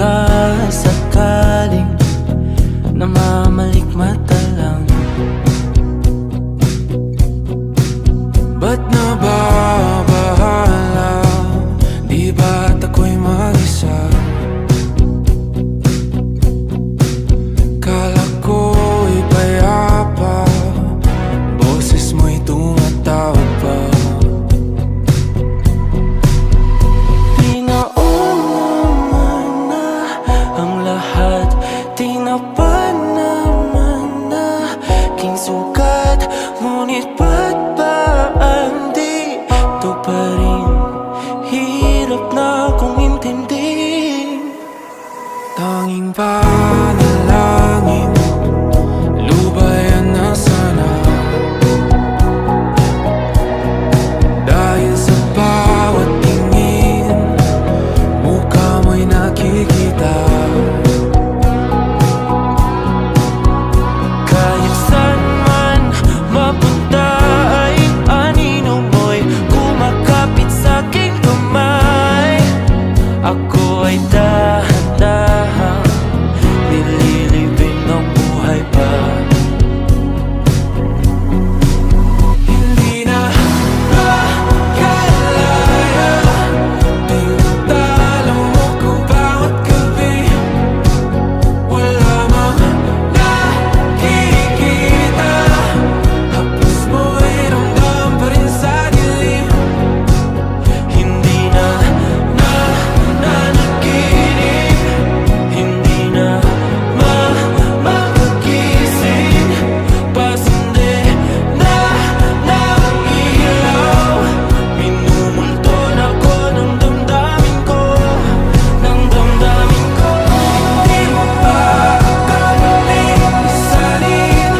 sakasakaling namamalikmata lang. Ba't nababahala? Di ba't ako'y mag-isa? Kala ko'y payapa, boses mo'y tumatawag pa. Di naman na ang lahat, di na pa naman na aking sukat. Ngunit ba't ba di ito pa rin? Hirap na akong intindihin. Tanging panalangin, lubayan na sana. Dahil sa bawat tingin, mukha mo'y nakikita. Kahit saan man mapunta ay anino mo'y kumakapit sa'king kamay. Ako ay dahan-dahan nililibing ng buhay pa. Hindi na makalaya, tinatalo mo ko bawat gabi. Wala mang nakikita, hapos mo'y ramdam pa rin sa dilim. Hindi na nanaginip, hindi na makagising. Pasindi na ng ilaw, minumulton ako ng damdamin ko, ng damdamin ko. Hindi mo pa akalisanin,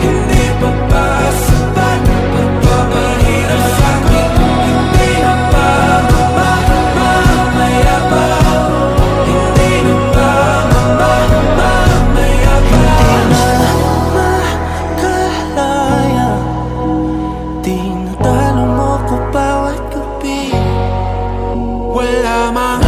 hindi pa ba sapat pagpapahirap sa'kin? Hindi na ba mamayabang? Hindi na ba mamayabang? Makalaya, tinatalo mo ko bawat gabi. Wala mang